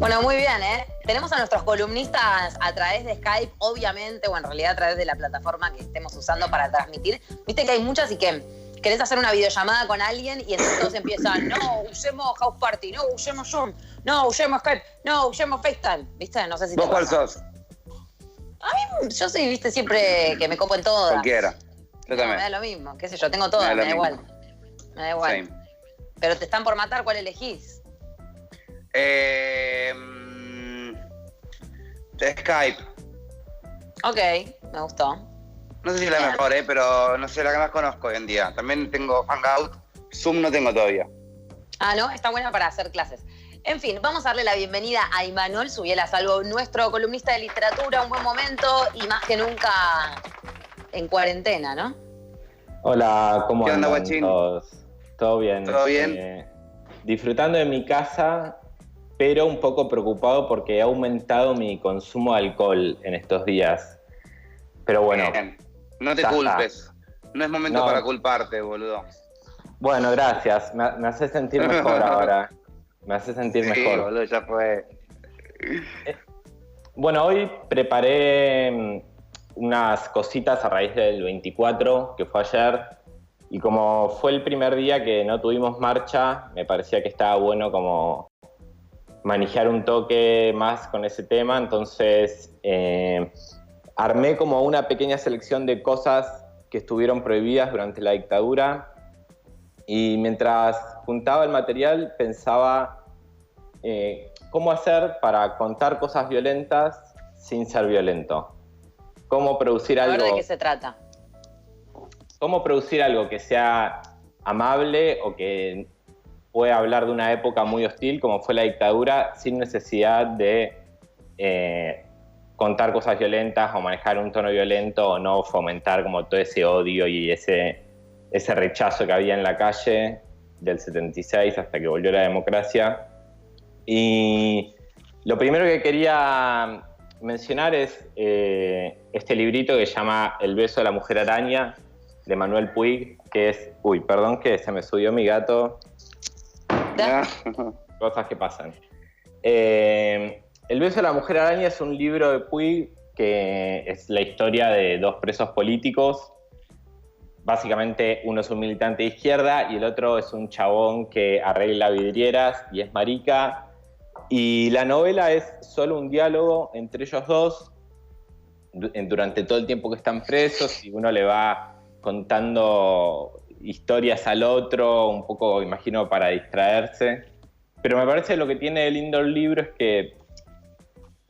Bueno, muy bien, ¿eh? Tenemos a nuestros columnistas a través de Skype, obviamente, o en realidad a través de la plataforma que estemos usando para transmitir. Viste que hay muchas y que querés hacer una videollamada con alguien y entonces todos empiezan, no, usemos House Party, no, usemos Zoom, no, usemos Skype, no, usemos FaceTime. ¿Viste? No sé si te ¿Vos cuál pasa. sos? A mí, yo soy, viste, siempre que me copo en todas. Cualquiera. Yo también. Me da lo mismo, qué sé yo, tengo todas, me da igual. Me da igual. Same. Pero te están por matar, ¿cuál elegís? Skype. Ok, me gustó. No sé si es la mejor, pero no sé, la que más conozco hoy en día. También tengo Hangout. Zoom no tengo todavía. Ah, ¿no? Está buena para hacer clases. En fin, vamos a darle la bienvenida a Imanol Subiela Salvo, nuestro columnista de literatura, un buen momento y más que nunca en cuarentena, ¿no? Hola, ¿cómo ¿Qué onda, andan guachín? todos? ¿Todo bien? ¿Todo bien? Disfrutando de mi casa, pero un poco preocupado porque ha aumentado mi consumo de alcohol en estos días. Pero bueno. Bien. No te ya culpes. No es momento No. para culparte, boludo. Bueno, gracias. Me hace sentir mejor ahora. Me hace sentir Sí, mejor. boludo, ya fue. Bueno, hoy preparé unas cositas a raíz del 24, que fue ayer. Y como fue el primer día que no tuvimos marcha, me parecía que estaba bueno como manejar un toque más con ese tema. Entonces armé como una pequeña selección de cosas que estuvieron prohibidas durante la dictadura. Y mientras juntaba el material pensaba cómo hacer para contar cosas violentas sin ser violento. Cómo producir A ver algo... de qué se trata. ¿Cómo producir algo que sea amable o que pueda hablar de una época muy hostil como fue la dictadura sin necesidad de contar cosas violentas o manejar un tono violento o no fomentar como todo ese odio y ese rechazo que había en la calle del 76 hasta que volvió la democracia? Y lo primero que quería mencionar es este librito que se llama El beso de la mujer araña, de Manuel Puig, que es... Uy, perdón que se me subió mi gato. Cosas que pasan. El beso de la mujer araña es un libro de Puig que es la historia de dos presos políticos. Básicamente uno es un militante de izquierda y el otro es un chabón que arregla vidrieras y es marica. Y la novela es solo un diálogo entre ellos dos durante todo el tiempo que están presos y uno le va contando historias al otro, un poco, imagino, para distraerse. Pero me parece lo que tiene de lindo el libro es que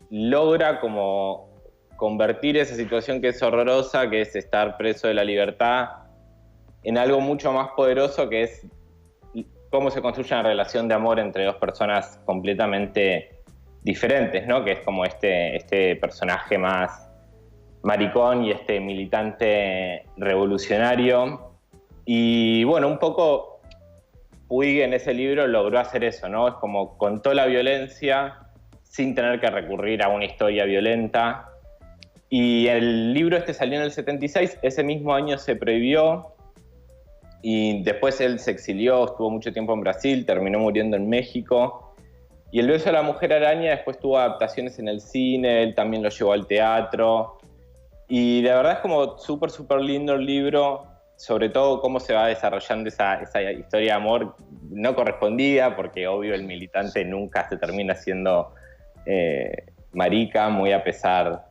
logra como convertir esa situación que es horrorosa, que es estar preso de la libertad, en algo mucho más poderoso, que es cómo se construye una relación de amor entre dos personas completamente diferentes, ¿no? Que es como este personaje más maricón y este militante revolucionario. Y bueno, un poco Puig en ese libro logró hacer eso, ¿no? Es como contó la violencia sin tener que recurrir a una historia violenta. Y el libro este salió en el 76, ese mismo año se prohibió y después él se exilió, estuvo mucho tiempo en Brasil, terminó muriendo en México. Y El beso de la mujer araña después tuvo adaptaciones en el cine, él también lo llevó al teatro. Y la verdad es como súper lindo el libro, sobre todo cómo se va desarrollando esa historia de amor no correspondida, porque obvio el militante nunca se termina siendo marica, muy a pesar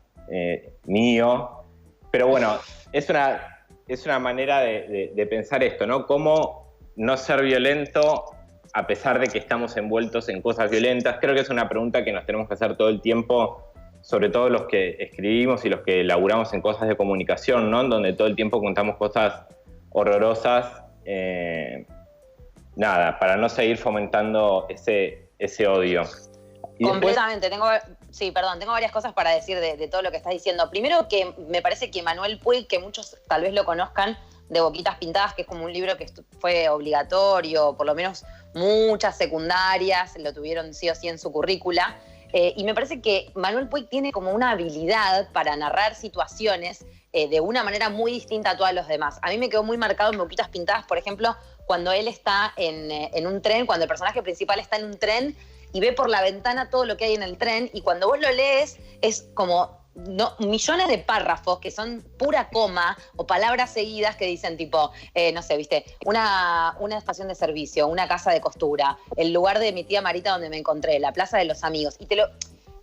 mío. Pero bueno, es una manera de pensar esto, ¿no? Cómo no ser violento a pesar de que estamos envueltos en cosas violentas. Creo que es una pregunta que nos tenemos que hacer todo el tiempo, sobre todo los que escribimos y los que laburamos en cosas de comunicación, ¿no? Donde todo el tiempo contamos cosas horrorosas, para no seguir fomentando ese odio. Y completamente. Tengo varias cosas para decir de todo lo que estás diciendo. Primero, que me parece que Manuel Puig, que muchos tal vez lo conozcan, de Boquitas Pintadas, que es como un libro que fue obligatorio, por lo menos muchas secundarias lo tuvieron sí o sí en su currícula. Y me parece que Manuel Puig tiene como una habilidad para narrar situaciones de una manera muy distinta a todos los demás. A mí me quedó muy marcado en Boquitas Pintadas, por ejemplo, cuando él está en un tren, cuando el personaje principal está en un tren y ve por la ventana todo lo que hay en el tren, y cuando vos lo lees es como millones de párrafos que son pura coma o palabras seguidas que dicen tipo, no sé, viste, una estación de servicio, una casa de costura, el lugar de mi tía Marita donde me encontré, la plaza de los amigos, y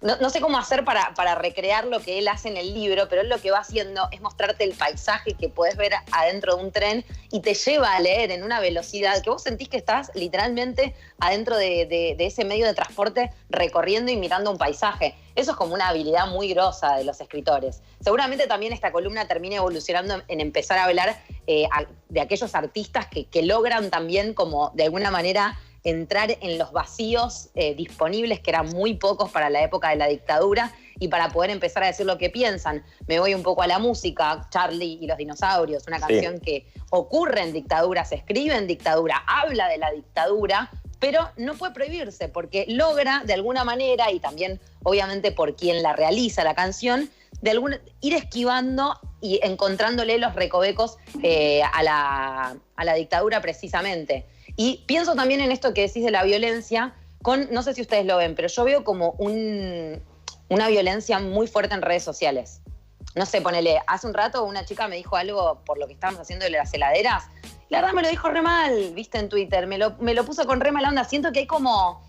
no sé cómo hacer para recrear lo que él hace en el libro, pero él lo que va haciendo es mostrarte el paisaje que puedes ver adentro de un tren y te lleva a leer en una velocidad que vos sentís que estás literalmente adentro de ese medio de transporte recorriendo y mirando un paisaje. Eso es como una habilidad muy grosa de los escritores. Seguramente también esta columna termine evolucionando en empezar a hablar de aquellos artistas que logran también como de alguna manera entrar en los vacíos disponibles, que eran muy pocos para la época de la dictadura, y para poder empezar a decir lo que piensan. Me voy un poco a la música, Charlie y los dinosaurios, una canción que ocurre en dictadura, se escribe en dictadura, habla de la dictadura, pero no puede prohibirse, porque logra de alguna manera, y también obviamente por quien la realiza la canción, ir esquivando y encontrándole los recovecos a la dictadura precisamente. Y pienso también en esto que decís de la violencia, no sé si ustedes lo ven, pero yo veo como una violencia muy fuerte en redes sociales. No sé, ponele, hace un rato una chica me dijo algo por lo que estábamos haciendo de las heladeras. La verdad me lo dijo re mal, viste, en Twitter. Me lo puso con re mala onda. Siento que hay como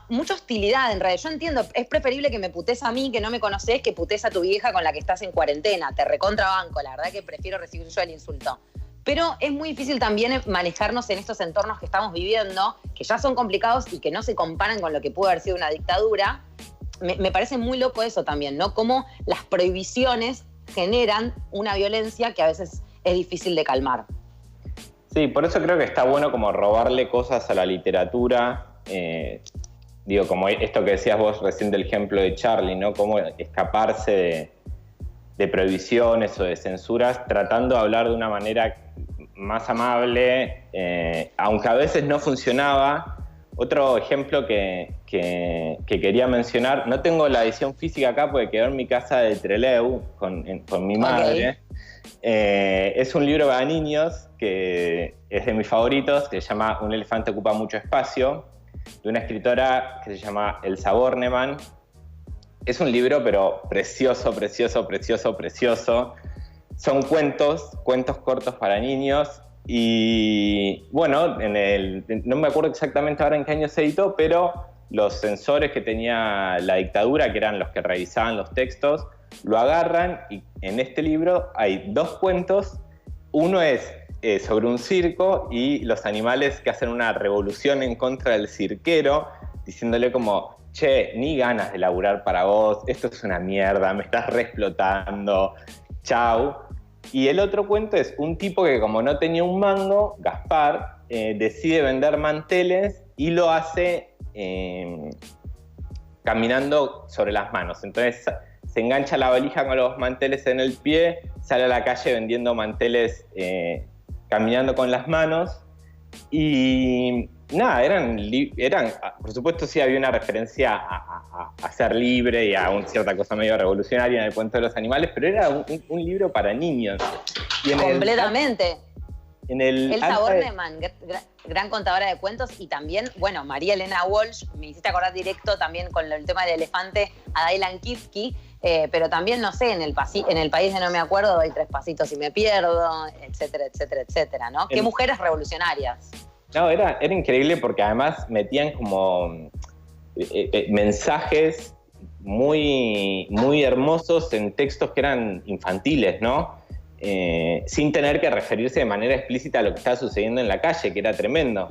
mucha hostilidad en redes. Yo entiendo, es preferible que me putes a mí, que no me conocés, que putes a tu vieja con la que estás en cuarentena. Te recontrabanco, la verdad que prefiero recibir yo el insulto. Pero es muy difícil también manejarnos en estos entornos que estamos viviendo, que ya son complicados y que no se comparan con lo que pudo haber sido una dictadura. Me parece muy loco eso también, ¿no? Cómo las prohibiciones generan una violencia que a veces es difícil de calmar. Sí, por eso creo que está bueno como robarle cosas a la literatura. Como esto que decías vos recién del ejemplo de Charlie, ¿no? Cómo escaparse de prohibiciones o de censuras, tratando de hablar de una manera más amable, aunque a veces no funcionaba. Otro ejemplo que quería mencionar, no tengo la edición física acá porque quedó en mi casa de Trelew con mi madre. Es un libro para niños que es de mis favoritos, que se llama Un elefante ocupa mucho espacio, de una escritora que se llama Elsa Bornemann. Es un libro pero precioso, precioso, precioso, precioso. Son cuentos cortos para niños y bueno, no me acuerdo exactamente ahora en qué año se editó, pero los censores que tenía la dictadura, que eran los que revisaban los textos, lo agarran y en este libro hay 2 cuentos. Uno es sobre un circo y los animales que hacen una revolución en contra del cirquero, diciéndole como, che, ni ganas de laburar para vos, esto es una mierda, me estás re explotando, chau. Y el otro cuento es un tipo que como no tenía un mango, Gaspar, decide vender manteles y lo hace caminando sobre las manos. Entonces se engancha la valija con los manteles en el pie, sale a la calle vendiendo manteles caminando con las manos. Y nada, eran por supuesto sí había una referencia a ser libre y a cierta cosa medio revolucionaria en el cuento de los animales, pero era un libro para niños. Y completamente. Elsa Bornemann, de... gran contadora de cuentos, y también, bueno, María Elena Walsh, me hiciste acordar directo también con el tema del elefante a Dylan Kifke, pero también, no sé, en el país de no me acuerdo, doy 3 pasitos y me pierdo, etcétera, etcétera, etcétera, ¿no? Qué mujeres revolucionarias. No, era increíble porque además metían como mensajes muy, muy hermosos en textos que eran infantiles, ¿no? Sin tener que referirse de manera explícita a lo que estaba sucediendo en la calle, que era tremendo.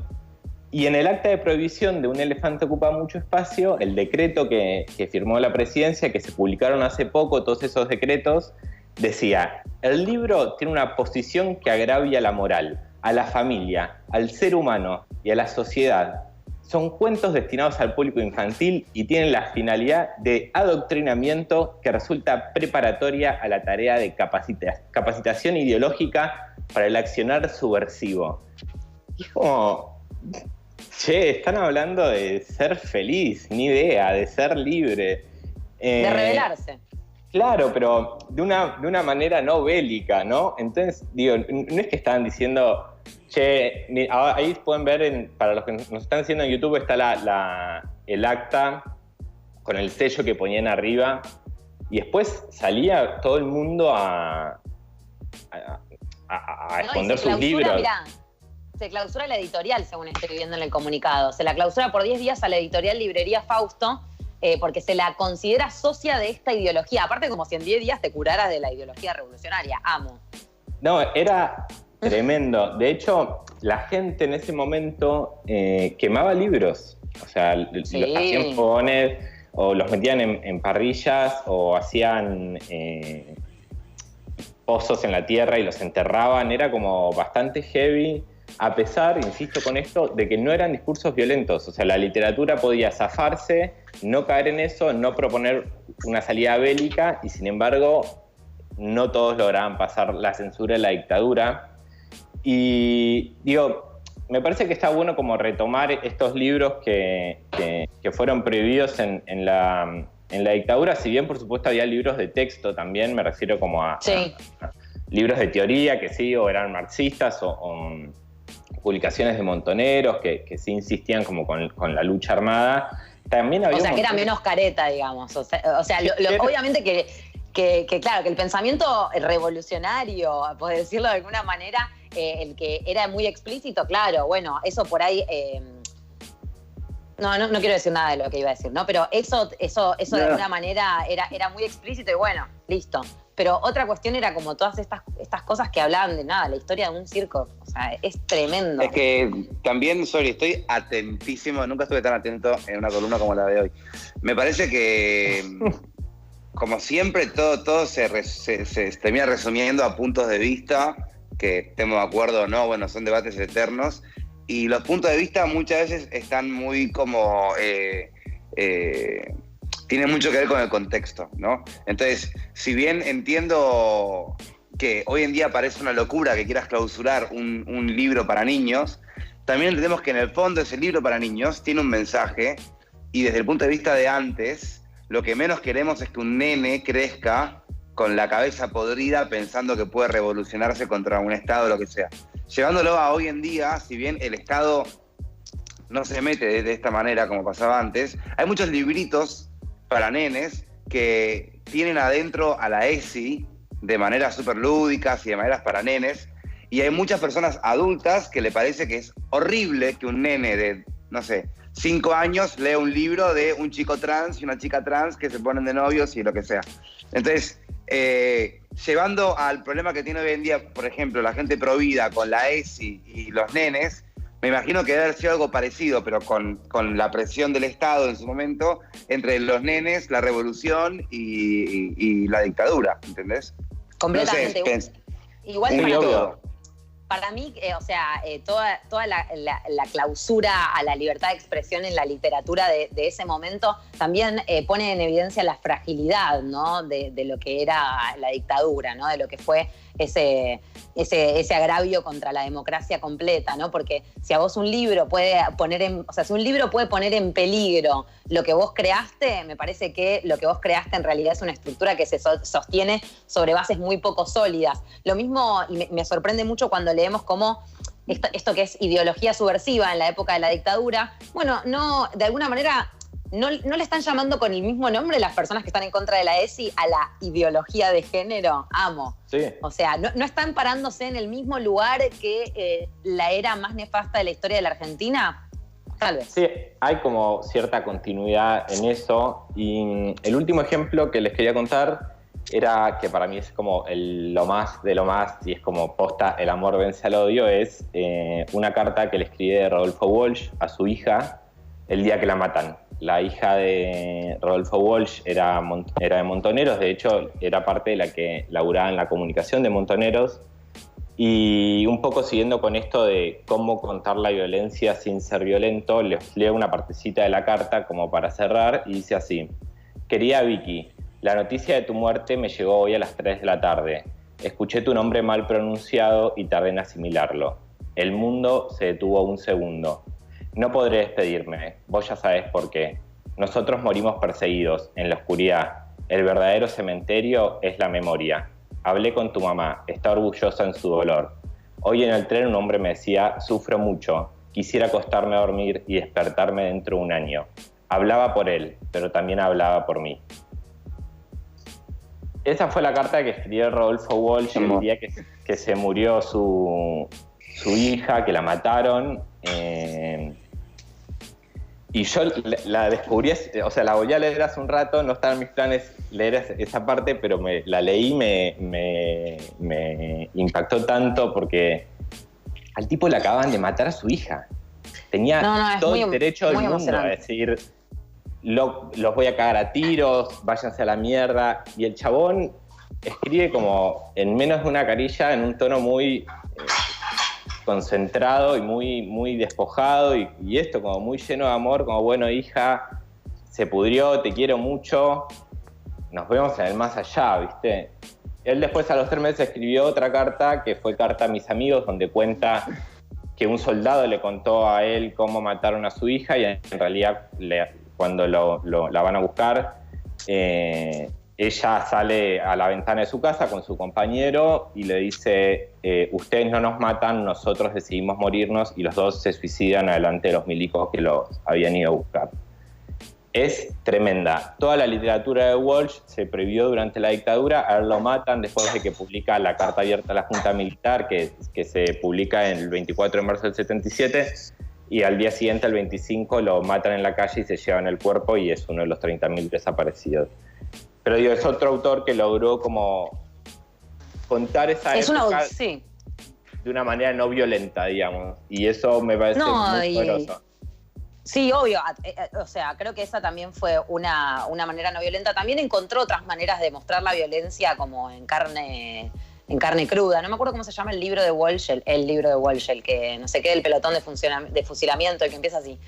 Y en el acta de prohibición de Un elefante ocupa mucho espacio, el decreto que firmó la presidencia, que se publicaron hace poco, todos esos decretos, decía, el libro tiene una posición que agravia la moral, a la familia, al ser humano y a la sociedad. Son cuentos destinados al público infantil y tienen la finalidad de adoctrinamiento que resulta preparatoria a la tarea de capacitación ideológica para el accionar subversivo. Y es como, che, están hablando de ser feliz, ni idea, de ser libre. De rebelarse. Claro, pero de una manera no bélica, ¿no? Entonces, digo, no es que estaban diciendo Che, ahí pueden ver, para los que nos están haciendo en YouTube, está el acta con el sello que ponían arriba, y después salía todo el mundo a esconder sus libros. Mirá, se clausura la editorial, según estoy viendo en el comunicado. Se la clausura por 10 días a la editorial Librería Fausto, porque se la considera socia de esta ideología. Aparte, como si en 10 días te curaras de la ideología revolucionaria. Amo. No, era tremendo. De hecho, la gente en ese momento quemaba libros. O sea, los hacían fogones, o los metían en parrillas, o hacían pozos en la tierra y los enterraban. Era como bastante heavy, a pesar, insisto con esto, de que no eran discursos violentos. O sea, la literatura podía zafarse, no caer en eso, no proponer una salida bélica, y sin embargo no todos lograban pasar la censura y la dictadura. Y digo, me parece que está bueno como retomar estos libros que fueron prohibidos en la dictadura, si bien por supuesto había libros de texto también, me refiero como a libros de teoría que sí, o eran marxistas, o publicaciones de montoneros que sí insistían como con la lucha armada. También había que era menos careta, digamos. Obviamente que claro, que el pensamiento revolucionario, por decirlo de alguna manera, el que era muy explícito, claro, bueno, eso por ahí... No quiero decir nada de lo que iba a decir, ¿no? Pero eso de alguna manera era muy explícito y bueno, listo. Pero otra cuestión era como todas estas cosas que hablaban de nada, la historia de un circo. O sea, es tremendo. Es que también, estoy atentísimo, nunca estuve tan atento en una columna como la de hoy. Me parece que, como siempre, todo se termina resumiendo a puntos de vista, que estemos de acuerdo o no, bueno, son debates eternos. Y los puntos de vista muchas veces están muy como... tienen mucho que ver con el contexto, ¿no? Entonces, si bien entiendo que hoy en día parece una locura que quieras clausurar un libro para niños, también entendemos que en el fondo ese libro para niños tiene un mensaje, y desde el punto de vista de antes, lo que menos queremos es que un nene crezca con la cabeza podrida pensando que puede revolucionarse contra un Estado o lo que sea. Llevándolo a hoy en día, si bien el Estado no se mete de esta manera como pasaba antes, hay muchos libritos para nenes que tienen adentro a la ESI de maneras súper lúdicas y de maneras para nenes, y hay muchas personas adultas que le parece que es horrible que un nene de, 5 años lea un libro de un chico trans y una chica trans que se ponen de novios y lo que sea. Entonces, llevando al problema que tiene hoy en día, por ejemplo, la gente provida con la ESI y los nenes, me imagino que debe haber sido algo parecido, pero con la presión del Estado en su momento, entre los nenes, la revolución y la dictadura, ¿entendés? Completamente. Entonces, igual para mí, toda la clausura a la libertad de expresión en la literatura de ese momento también pone en evidencia la fragilidad, ¿no? de lo que era la dictadura, ¿no? De lo que fue ese agravio contra la democracia completa, ¿no? Porque si a vos un libro puede poner en peligro lo que vos creaste, me parece que lo que vos creaste en realidad es una estructura que se sostiene sobre bases muy poco sólidas. Lo mismo, y me sorprende mucho cuando leemos cómo esto que es ideología subversiva en la época de la dictadura, bueno, no, de alguna manera... ¿No le están llamando con el mismo nombre las personas que están en contra de la ESI a la ideología de género? Amo. Sí. O sea, ¿no están parándose en el mismo lugar que la era más nefasta de la historia de la Argentina? Tal vez. Sí, hay como cierta continuidad en eso. Y el último ejemplo que les quería contar era, que para mí es como lo más de lo más, y es como posta el amor vence al odio, es una carta que le escribe Rodolfo Walsh a su hija el día que la matan. La hija de Rodolfo Walsh era de Montoneros, de hecho era parte de la que laburaba en la comunicación de Montoneros, y un poco siguiendo con esto de cómo contar la violencia sin ser violento, les leo una partecita de la carta como para cerrar, y dice así: querida Vicky, la noticia de tu muerte me llegó hoy a las 3 de la tarde. Escuché tu nombre mal pronunciado y tardé en asimilarlo. El mundo se detuvo un segundo. No podré despedirme, vos ya sabés por qué. Nosotros morimos perseguidos, en la oscuridad. El verdadero cementerio es la memoria. Hablé con tu mamá, está orgullosa en su dolor. Hoy en el tren un hombre me decía, sufro mucho, quisiera acostarme a dormir y despertarme dentro de un año. Hablaba por él, pero también hablaba por mí. Esa fue la carta que escribió Rodolfo Walsh el día que se murió su hija, que la mataron. Y yo la descubrí, o sea, la volví a leer hace un rato, no estaba en mis planes leer esa parte, pero la leí, me impactó tanto porque al tipo le acaban de matar a su hija. Tenía todo el derecho del mundo a decir, los voy a cagar a tiros, váyanse a la mierda. Y el chabón escribe como en menos de una carilla, en un tono muy concentrado y muy despojado, y esto como muy lleno de amor, como bueno, hija, se pudrió, te quiero mucho, nos vemos en el más allá, ¿viste? Él después a los 3 meses escribió otra carta, que fue Carta a mis amigos, donde cuenta que un soldado le contó a él cómo mataron a su hija, y en realidad cuando la van a buscar, ella sale a la ventana de su casa con su compañero y le dice, ustedes no nos matan, nosotros decidimos morirnos, y los dos se suicidan adelante de los milicos que los habían ido a buscar. Es tremenda. Toda la literatura de Walsh se prohibió durante la dictadura, a él lo matan después de que publica la carta abierta a la Junta Militar, que se publica el 24 de marzo del 77, y al día siguiente, el 25, lo matan en la calle y se llevan el cuerpo, y es uno de los 30.000 desaparecidos. Pero digo, es otro autor que logró como contar esa época de una manera no violenta, digamos. Y eso me parece muy poderoso. Sí, obvio. O sea, creo que esa también fue una manera no violenta. También encontró otras maneras de mostrar la violencia como en carne cruda. No me acuerdo cómo se llama el libro de Walsh, el libro de Walsh, el que no sé qué, el pelotón de fusilamiento, el que empieza así.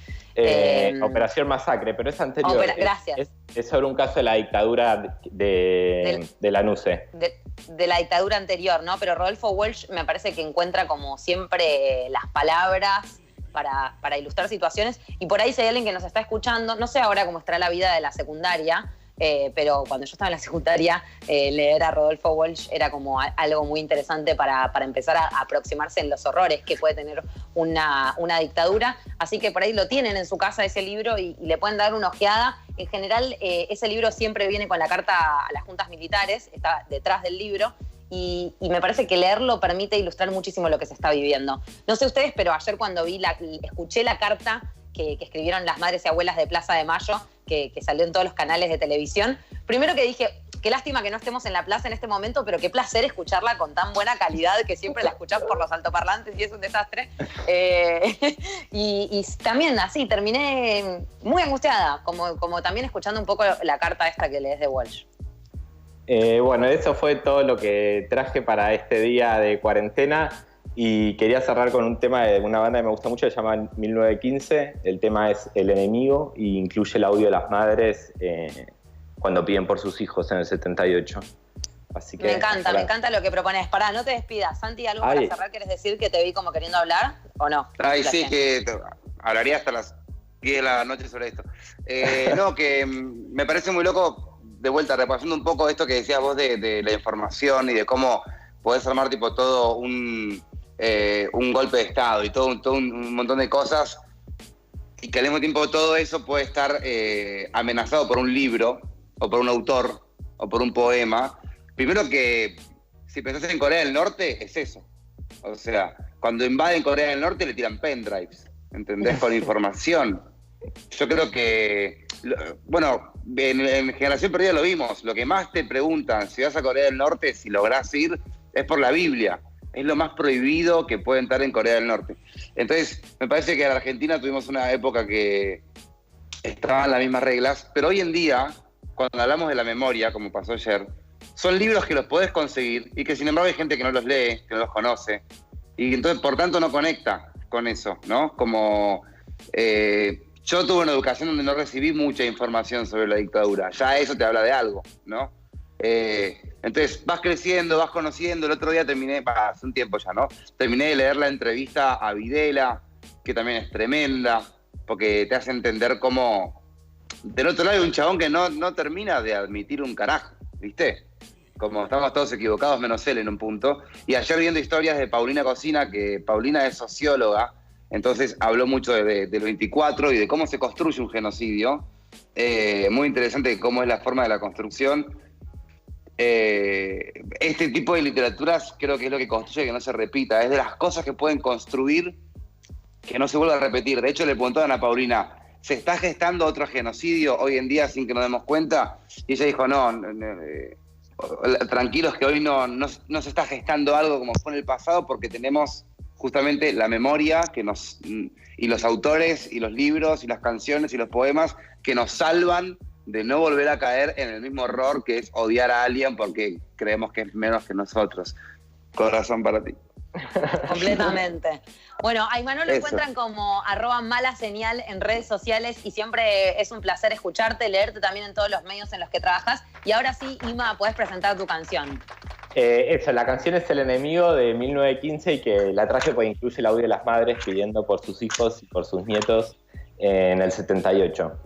Operación Masacre, pero es anterior. Gracias. Es sobre un caso de la dictadura de Lanuse. De la dictadura anterior, ¿no? Pero Rodolfo Walsh me parece que encuentra como siempre las palabras para ilustrar situaciones. Y por ahí si hay alguien que nos está escuchando, no sé ahora cómo estará la vida de la secundaria, pero cuando yo estaba en la secundaria, leer a Rodolfo Walsh era como algo muy interesante para empezar a aproximarse en los horrores que puede tener una dictadura. Así que por ahí lo tienen en su casa ese libro y le pueden dar una ojeada. En general, ese libro siempre viene con la carta a las juntas militares, está detrás del libro. Y me parece que leerlo permite ilustrar muchísimo lo que se está viviendo. No sé ustedes, pero ayer cuando escuché la carta que escribieron las madres y abuelas de Plaza de Mayo, que salió en todos los canales de televisión, primero que dije, qué lástima que no estemos en la plaza en este momento, pero qué placer escucharla con tan buena calidad que siempre la escuchás por los altoparlantes y es un desastre. Y también así, terminé muy angustiada, como también escuchando un poco la carta esta que lees de Walsh. Bueno, eso fue todo lo que traje para este día de cuarentena, y quería cerrar con un tema de una banda que me gusta mucho, que se llama 1915. El tema es El Enemigo y incluye el audio de las madres cuando piden por sus hijos en el 78. Así que, me encanta lo que propones. Pará, no te despidas. Santi, ¿algo para cerrar quieres decir, que te vi como queriendo hablar o no? Ay, sí, que hablaría hasta las 10 de la noche sobre esto. No, que me parece muy loco, de vuelta, repasando un poco esto que decías vos de la información y de cómo podés armar tipo todo un golpe de Estado y todo un montón de cosas, y que al mismo tiempo todo eso puede estar amenazado por un libro, o por un autor, o por un poema. Primero que, si pensás en Corea del Norte, es eso. O sea, cuando invaden Corea del Norte le tiran pendrives, ¿entendés? Con información. Yo creo que, bueno, en Generación Perdida lo vimos, lo que más te preguntan si vas a Corea del Norte, si lográs ir, es por la Biblia. Es lo más prohibido que puede entrar en Corea del Norte. Entonces, me parece que en Argentina tuvimos una época que estaban las mismas reglas, pero hoy en día, cuando hablamos de la memoria, como pasó ayer, son libros que los podés conseguir y que sin embargo hay gente que no los lee, que no los conoce, y entonces por tanto no conecta con eso, ¿no? Como yo tuve una educación donde no recibí mucha información sobre la dictadura, ya eso te habla de algo, ¿no? Entonces vas creciendo, vas conociendo. El otro día terminé, hace un tiempo ya, ¿no? Terminé de leer la entrevista a Videla, que también es tremenda, porque te hace entender cómo del otro lado hay un chabón que no termina de admitir un carajo, ¿viste? como estamos todos equivocados menos él en un punto. Y ayer viendo historias de Paulina Cocina, que Paulina es socióloga, entonces habló mucho del 24 y de cómo se construye un genocidio. Muy interesante cómo es la forma de la construcción. Este tipo de literaturas creo que es lo que construye que no se repita. Es de las cosas que pueden construir que no se vuelva a repetir. De hecho, le preguntaban a Paulina, ¿se está gestando otro genocidio hoy en día sin que nos demos cuenta? Y ella dijo, no, tranquilos que hoy no se está gestando algo como fue en el pasado porque tenemos justamente la memoria y los autores y los libros y las canciones y los poemas que nos salvan de no volver a caer en el mismo error que es odiar a alguien porque creemos que es menos que nosotros. Corazón para ti. Completamente. Bueno, a Imanol lo encuentran como @malaseñal en redes sociales y siempre es un placer escucharte, leerte también en todos los medios en los que trabajas. Y ahora sí, Ima, puedes presentar tu canción. La canción es El Enemigo de 1915 y que la traje porque incluye el audio de las madres pidiendo por sus hijos y por sus nietos en el 78.